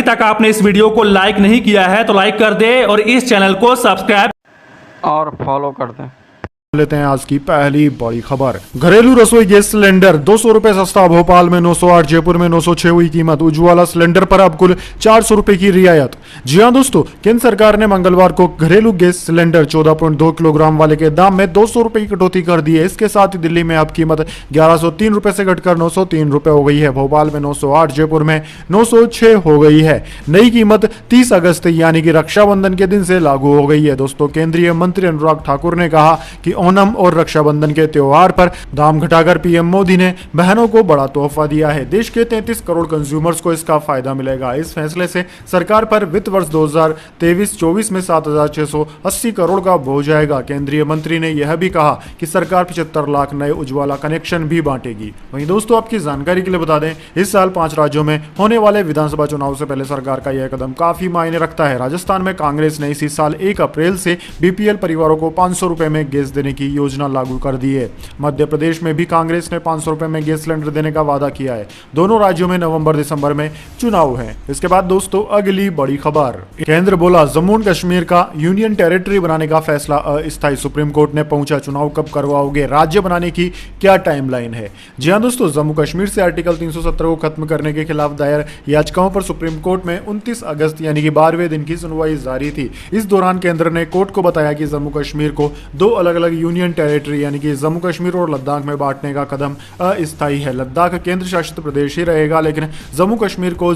तक आपने इस वीडियो को लाइक नहीं किया है तो लाइक कर दे और इस चैनल को सब्सक्राइब और फॉलो कर दें। लेते हैं आज की पहली बड़ी खबर। घरेलू रसोई गैस सिलेंडर 200 रुपए सस्ता, भोपाल में 908, जयपुर में 906 हुई कीमत। उज्ज्वला सिलेंडर पर अब कुल 400 रुपए की रियायत। जी हां दोस्तों, केंद्र सरकार ने मंगलवार को घरेलू गैस सिलेंडर 14.2 किलोग्राम वाले के दाम में 200 रुपए की कटौती कर दी है। इसके साथ ही दिल्ली में अब कीमत 1103 रुपए से घटकर 903 रुपए हो गई है। भोपाल में 908, जयपुर में 906 हो गई है। नई कीमत 30 अगस्त यानी कि रक्षाबंधन के दिन से लागू हो गई है। दोस्तों, केंद्रीय मंत्री अनुराग ठाकुर ने कहा कि ओणम और रक्षाबंधन के त्योहार पर दाम घटाकर पीएम मोदी ने बहनों को बड़ा तोहफा दिया है। देश के 33 करोड़ कंज्यूमर्स को इसका फायदा मिलेगा। इस फैसले से सरकार पर वित्त वर्ष 2023-24 में 7,680 करोड़ का बोझ जाएगा। केंद्रीय मंत्री ने यह भी कहा कि सरकार 75 लाख नए उज्ज्वला कनेक्शन भी बांटेगी। वहीं दोस्तों, आपकी जानकारी के लिए बता दें, इस साल 5 राज्यों में होने वाले विधानसभा चुनाव से पहले सरकार का यह कदम काफी मायने रखता है। राजस्थान में कांग्रेस ने इसी साल 1 अप्रैल से बीपीएल परिवारों को 500 रुपए में गैस देने की योजना लागू कर दी है। मध्य प्रदेश में भी कांग्रेस ने 500 रुपए में गैस सिलेंडर देने का वादा किया है। दोनों राज्यों में नवंबर-दिसंबर में चुनाव है। इसके बाद दोस्तों, अगली बड़ी खबर। केंद्र बोला जम्मू और कश्मीर का यूनियन टेरिटरी बनाने का फैसला अस्थायी। सुप्रीम कोर्ट ने पूछा, चुनाव कब करवाओगे, राज्य बनाने की क्या टाइमलाइन है। जी हां दोस्तों, जम्मू कश्मीर से आर्टिकल 317 को खत्म करने के खिलाफ दायर याचिकाओं पर सुप्रीम कोर्ट में 29 अगस्त यानी कि 12वें दिन की सुनवाई जारी थी। इस दौरान केंद्र ने कोर्ट को बताया कि जम्मू कश्मीर को 2 अलग अलग यूनियन टेरिटरी यानी कि जम्मू कश्मीर और लद्दाख में बांटने का कदम अस्थायी है। लद्दाख केंद्र शासित प्रदेश ही रहेगा, लेकिन जम्मू कश्मीर को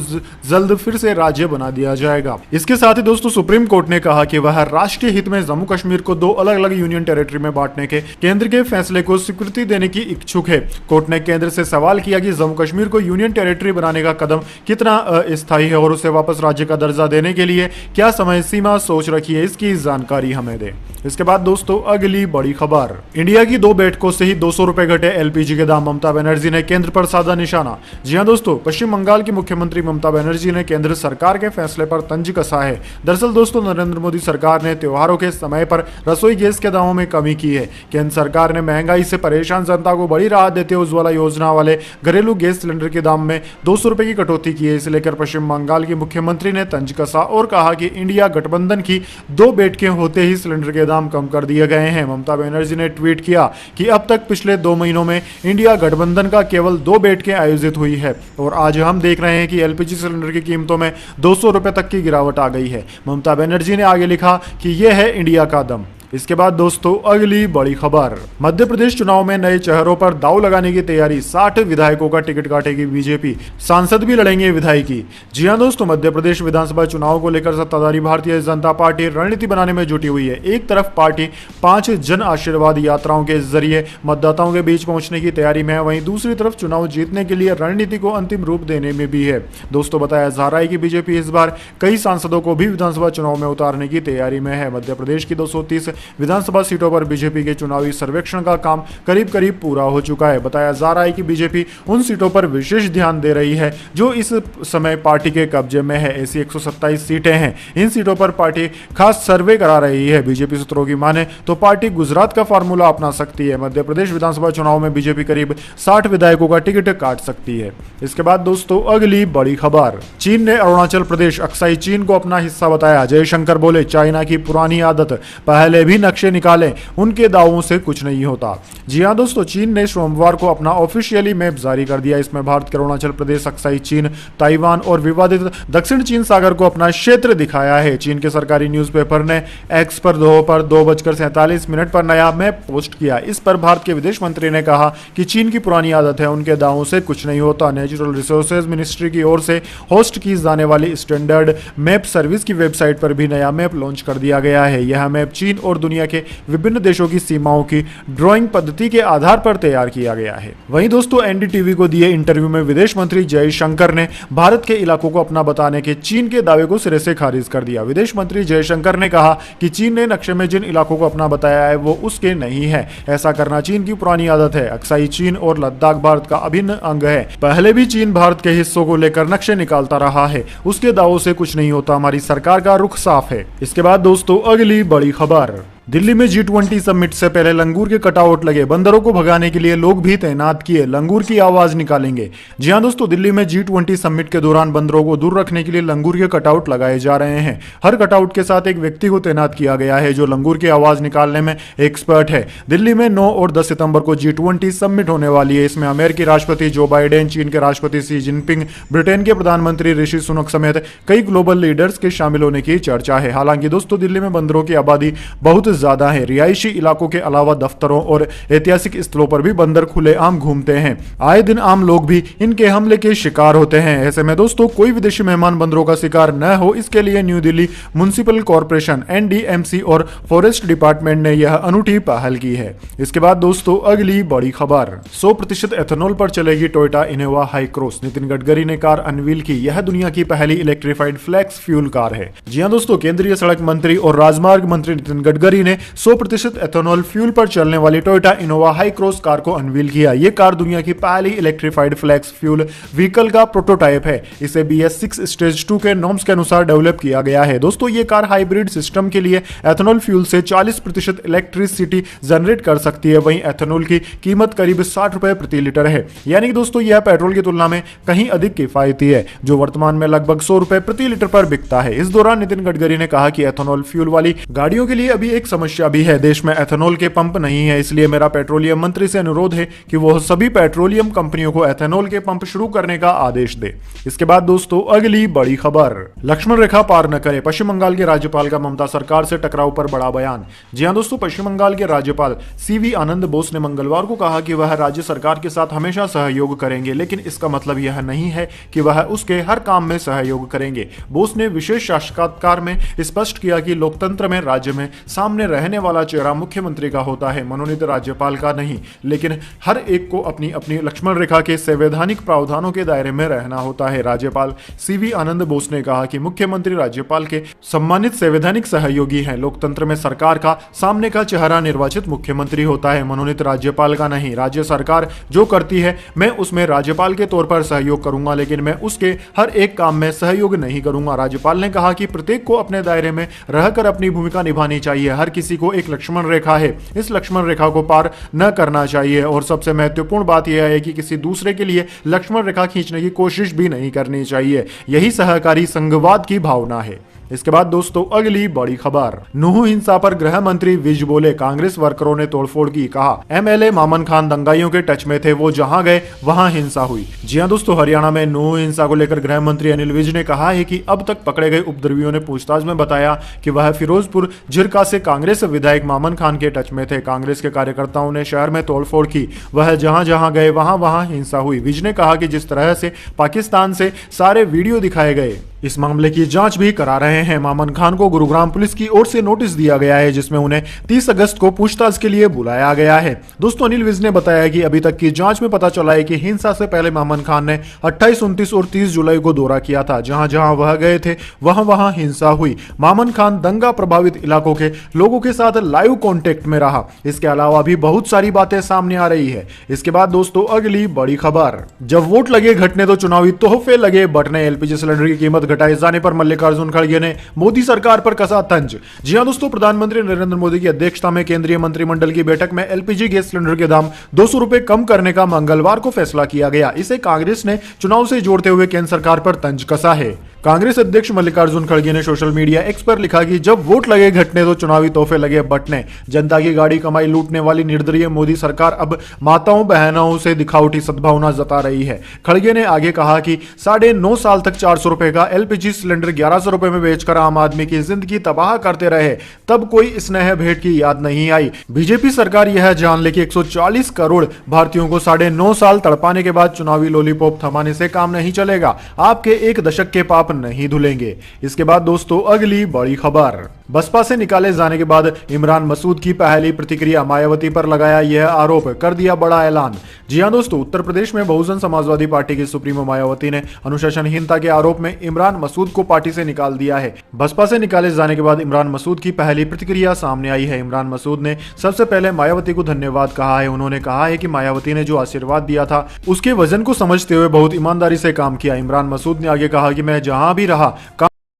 जल्द फिर से राज्य बना दिया जाएगा। इसके साथ ही दोस्तों, सुप्रीम कोर्ट ने कहा कि वह राष्ट्रीय हित में जम्मू कश्मीर को 2 अलग अलग यूनियन टेरिटरी में बांटने के केंद्र के फैसले को स्वीकृति देने की इच्छुक है। कोर्ट ने केंद्र से सवाल किया कि जम्मू कश्मीर को यूनियन टेरिटरी बनाने का कदम कितना अस्थायी है और उसे वापस राज्य का दर्जा देने के लिए क्या समय सीमा सोच रखी है, इसकी जानकारी हमें दे। इसके बाद दोस्तों, अगली बड़ी खबर। इंडिया की 2 बैठकों से ही 200 रुपए घटे एलपीजी के दाम, ममता बनर्जी ने केंद्र पर साधा निशाना। जी हां दोस्तों, पश्चिम बंगाल की मुख्यमंत्री ममता बनर्जी ने केंद्र सरकार के फैसले पर तंज कसा है। दरअसल दोस्तों, नरेंद्र मोदी सरकार ने त्योहारों के समय पर रसोई गैस के दामों में कमी की है। केंद्र सरकार ने महंगाई से परेशान जनता को बड़ी राहत देते हुए उज्ज्वला योजना वाले घरेलू गैस सिलेंडर के दाम में 200 रुपए की कटौती की है। इसे लेकर पश्चिम बंगाल की मुख्यमंत्री ने तंज कसा और कहा कि इंडिया गठबंधन की 2 बैठकें होते ही सिलेंडर के दाम कम कर दिए गए हैं। ममता बनर्जी ने ट्वीट किया कि अब तक पिछले 2 महीनों में इंडिया गठबंधन का केवल 2 बैठकें आयोजित हुई है और आज हम देख रहे हैं कि एलपीजी सिलेंडर की कीमतों में 200 रुपए तक की गिरावट आ गई है। ममता बनर्जी ने आगे लिखा कि यह है इंडिया का दम। इसके बाद दोस्तों, अगली बड़ी खबर। मध्य प्रदेश चुनाव में नए चेहरों पर दांव लगाने की तैयारी, 60 विधायकों का टिकट काटेगी बीजेपी, सांसद भी लड़ेंगे विधायकी। जी हां दोस्तों, मध्य प्रदेश विधानसभा चुनाव को लेकर सत्ताधारी भारतीय जनता पार्टी रणनीति बनाने में जुटी हुई है। एक तरफ पार्टी 5 जन आशीर्वाद यात्राओं के जरिए मतदाताओं के बीच पहुंचने की तैयारी में है, वहीं दूसरी तरफ चुनाव जीतने के लिए रणनीति को अंतिम रूप देने में भी है। दोस्तों, बताया जा रहा है कि बीजेपी इस बार कई सांसदों को भी विधानसभा चुनाव में उतारने की तैयारी में है। मध्य प्रदेश की 230 विधानसभा सीटों पर बीजेपी के चुनावी सर्वेक्षण का काम करीब करीब पूरा हो चुका है। बताया जा रहा है कि बीजेपी उन सीटों पर विशेष ध्यान दे रही है जो इस समय पार्टी के कब्जे में है। ऐसी 127 सीटें हैं। इन सीटों पर पार्टी खास सर्वे करा रही है। बीजेपी सूत्रों की माने तो पार्टी गुजरात का फार्मूला अपना सकती है। मध्य प्रदेश विधानसभा चुनाव में बीजेपी करीब 60 विधायकों का टिकट काट सकती है। इसके बाद दोस्तों, अगली बड़ी खबर। चीन ने अरुणाचल प्रदेश अक्साई चीन को अपना हिस्सा बताया। जयशंकर बोले, चाइना की पुरानी आदत, पहले भी नक्शे निकालें, उनके दावों से कुछ नहीं होता। जी हां दोस्तों, चीन ने सोमवार को अपना ऑफिशियली मैप जारी कर दिया। इसमें भारत के अरुणाचल प्रदेश, अक्साई चीन, ताइवान और विवादित दक्षिण चीन सागर को अपना क्षेत्र दिखाया है। चीन के सरकारी न्यूज़पेपर ने एक्स पर 2:47 पर नया मैप पोस्ट किया। इस पर भारत के विदेश मंत्री ने कहा कि चीन की पुरानी आदत है, उनके दावों से कुछ नहीं होता। नेचुरल रिसोर्सेज मिनिस्ट्री की ओर से होस्ट की जाने वाली स्टैंडर्ड मैप सर्विस की वेबसाइट पर भी नया मैप लॉन्च कर दिया गया है। यह मैप चीन और दुनिया के विभिन्न देशों की सीमाओं की ड्राइंग पद्धति के आधार पर तैयार किया गया है। वहीं दोस्तों, एनडीटीवी को दिए इंटरव्यू में विदेश मंत्री जयशंकर ने भारत के इलाकों को अपना बताने के चीन के दावे को सिरे से खारिज कर दिया। विदेश मंत्री जयशंकर ने कहा कि चीन ने नक्शे में जिन इलाकों को अपना बताया है वो उसके नहीं है। ऐसा करना चीन की पुरानी आदत है। अक्साई चीन और लद्दाख भारत का अभिन्न अंग है। पहले भी चीन भारत के हिस्सों को लेकर नक्शे निकालता रहा है, उसके दावों से कुछ नहीं होता। हमारी सरकार का रुख साफ है। इसके बाद दोस्तों, अगली बड़ी खबर। दिल्ली में G20 समिट से पहले लंगूर के कटआउट लगे, बंदरों को भगाने के लिए लोग भी तैनात किए, लंगूर की आवाज निकालेंगे। जी हां दोस्तों, दिल्ली में G20 समिट के दौरान बंदरों को दूर रखने के लिए लंगूर के कटआउट लगाए जा रहे हैं। हर कटआउट के साथ एक व्यक्ति को तैनात किया गया है जो लंगूर की आवाज निकालने में एक्सपर्ट है। दिल्ली में 9 और 10 सितंबर को G20 समिट होने वाली है। इसमें अमेरिकी राष्ट्रपति जो बाइडेन, चीन के राष्ट्रपति शी जिनपिंग, ब्रिटेन के प्रधानमंत्री ऋषि सुनक समेत कई ग्लोबल लीडर्स के शामिल होने की चर्चा है। हालांकि दोस्तों, दिल्ली में बंदरों की आबादी बहुत ज्यादा है। रिहायशी इलाकों के अलावा दफ्तरों और ऐतिहासिक स्थलों पर भी बंदर खुलेआम घूमते हैं। आए दिन आम लोग भी इनके हमले के शिकार होते हैं। ऐसे में दोस्तों, कोई विदेशी मेहमान बंदरों का शिकार न हो, इसके लिए new Delhi municipal corporation NDMC और फॉरेस्ट डिपार्टमेंट ने यह अनूठी पहल की है। इसके बाद दोस्तों, अगली बड़ी खबर, 100% एथेनॉल पर चलेगी Toyota Innova high cross. Nitin Gadkari ने कार अनवील की। यह दुनिया की पहली इलेक्ट्रिफाइड फ्लेक्स फ्यूल कार है। जी हां दोस्तों, केंद्रीय सड़क मंत्री और राजमार्ग मंत्री नितिन गडकरी ने 100% एथेनॉल फ्यूल पर चलने वाली Toyota Innova high cross car को अनवील किया। यह कार दुनिया की पहली इलेक्ट्रिफाइड फ्लेक्स फ्यूल व्हीकल का प्रोटोटाइप है। इसे BS6 स्टेज 2 के नॉर्म्स के अनुसार डेवलप किया गया है। दोस्तों, यह कार हाइब्रिड सिस्टम के लिए एथेनॉल फ्यूल से 40% इलेक्ट्रिसिटी जनरेट कर सकती है। वहीं एथेनॉल की कीमत करीब 60 रुपए प्रति लीटर है, यानी दोस्तों यह पेट्रोल की तुलना में कहीं अधिक किफायती है, जो वर्तमान में लगभग 100 रुपए प्रति लीटर पर बिकता है। इस दौरान नितिन गडकरी ने कहा कि एथेनॉल फ्यूल वाली गाड़ियों के लिए अभी एक समस्या भी है। देश में एथेनॉल के पंप नहीं है, इसलिए मेरा पेट्रोलियम मंत्री से अनुरोध है कि वह सभी पेट्रोलियम कंपनियों को एथेनॉल के पंप शुरू करने का आदेश दे। इसके बाद दोस्तों, अगली बड़ी खबर, लक्ष्मण रेखा पार न करे, पश्चिम बंगाल के राज्यपाल का ममता सरकार से टकराव पर बड़ा बयान। जी हां दोस्तों, पश्चिम बंगाल के राज्यपाल CV आनंद बोस ने मंगलवार को कहा कि वह राज्य सरकार के साथ हमेशा सहयोग करेंगे, लेकिन इसका मतलब यह नहीं है कि वह उसके हर काम में सहयोग करेंगे। बोस ने विशेष साक्षात्कार में स्पष्ट किया कि लोकतंत्र में राज्य में सामने रहने वाला चेहरा मुख्यमंत्री का होता है, मनोनीत राज्यपाल का नहीं। लेकिन हर एक को अपनी अपनी लक्ष्मण रेखा के संवैधानिक प्रावधानों के दायरे में रहना होता है। राज्यपाल CV आनंद बोस ने कहा कि मुख्यमंत्री राज्यपाल के सम्मानित संवैधानिक सहयोगी हैं। लोकतंत्र में सरकार का सामने का चेहरा निर्वाचित मुख्यमंत्री होता है, मनोनीत राज्यपाल का नहीं। राज्य सरकार जो करती है मैं उसमें राज्यपाल के तौर पर सहयोग करूंगा, लेकिन मैं उसके हर एक काम में सहयोग नहीं करूंगा। राज्यपाल ने कहा कि प्रत्येक को अपने दायरे में रहकर अपनी भूमिका निभानी चाहिए। हर किसी को एक लक्ष्मण रेखा है, इस लक्ष्मण रेखा को पार न करना चाहिए। और सबसे महत्वपूर्ण बात यह है कि किसी दूसरे के लिए लक्ष्मण रेखा खींचने की कोशिश भी नहीं करनी चाहिए। यही सहकारी संघवाद की भावना है। इसके बाद दोस्तों, अगली बड़ी खबर, नूह हिंसा पर गृह मंत्री विज बोले, कांग्रेस वर्करों ने तोड़फोड़ की। कहा MLA मामन खान दंगाइयों के टच में थे, वो जहां गए वहां हिंसा हुई। जी हां दोस्तों, हरियाणा में नूह हिंसा को लेकर गृह मंत्री अनिल विज ने कहा है कि अब तक पकड़े गए उपद्रवियों ने पूछताछ में बताया कि वह फिरोजपुर झिरका से कांग्रेस विधायक मामन खान के टच में थे। कांग्रेस के कार्यकर्ताओं ने शहर में तोड़फोड़ की, वह जहां जहां गए वहां वहां हिंसा हुई। विज ने कहा कि जिस तरह से पाकिस्तान से सारे वीडियो दिखाए गए, इस मामले की जांच भी करा रहे हैं। मामन खान को गुरुग्राम पुलिस की ओर से नोटिस दिया गया है, जिसमें उन्हें 30 अगस्त को पूछताछ के लिए बुलाया गया है। दोस्तों, अनिल विज ने बताया कि अभी तक की जांच में पता चला है कि हिंसा से पहले मामन खान ने 28, 29 और 30 जुलाई को दौरा किया था। जहां जहां वह गए थे वहां वहां हिंसा हुई। मामन खान दंगा प्रभावित इलाकों के लोगों के साथ लाइव कॉन्टेक्ट में रहा। इसके अलावा भी बहुत सारी बातें सामने आ रही है। इसके बाद दोस्तों, अगली बड़ी खबर, जब वोट लगे घटने तो चुनावी तोहफे लगे बंटने। LPG सिलेंडर की कीमत घटाए जाने पर मल्लिकार्जुन खड़गे ने मोदी सरकार पर कसा तंज। जी हां दोस्तों, प्रधानमंत्री नरेंद्र मोदी की अध्यक्षता में केंद्रीय मंत्रिमंडल की बैठक में LPG गैस सिलेंडर के दाम 200 रुपए कम करने का मंगलवार को फैसला किया गया। इसे कांग्रेस ने चुनाव से जोड़ते हुए केंद्र सरकार पर तंज कसा है। कांग्रेस अध्यक्ष मल्लिकार्जुन खड़गे ने सोशल मीडिया एक्स पर लिखा कि जब वोट लगे घटने तो चुनावी तोहफे लगे बंटने। जनता की गाड़ी कमाई लूटने वाली निर्दलीय मोदी सरकार अब माताओं बहनों से दिखावटी सद्भावना जता रही है। खड़गे ने आगे कहा कि 9.5 साल तक 400 रुपए का LPG सिलेंडर 1100 रुपए में बेचकर आम आदमी की जिंदगी तबाह करते रहे, तब कोई स्नेह भेंट की याद नहीं आई। बीजेपी सरकार यह जान ले कि 140 करोड़ भारतीयों को 9.5 साल तड़पाने के बाद चुनावी लॉलीपॉप थमाने से काम नहीं चलेगा। आपके एक दशक के पाप नहीं धुलेंगे। इसके बाद दोस्तों, अगली बड़ी खबर, बसपा से निकाले जाने के बाद इमरान मसूद की पहली प्रतिक्रिया, मायावती पर लगाया यह आरोप, कर दिया बड़ा ऐलान। जी हां दोस्तों, उत्तर प्रदेश में बहुजन समाजवादी पार्टी की सुप्रीमो मायावती ने अनुशासनहीनता के आरोप में इमरान मसूद को पार्टी से निकाल दिया है। बसपा से निकाले जाने के बाद इमरान मसूद की पहली प्रतिक्रिया सामने आई है। इमरान मसूद ने सबसे पहले मायावती को धन्यवाद कहा है। उन्होंने कहा है कि मायावती ने जो आशीर्वाद दिया था उसके वजन को समझते हुए बहुत ईमानदारी से काम किया। इमरान मसूद ने आगे कहा कि मैं जहां भी रहा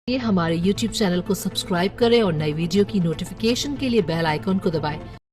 हमारे YouTube चैनल को सब्सक्राइब करें और नई वीडियो की नोटिफिकेशन के लिए बेल आइकॉन को दबाएं।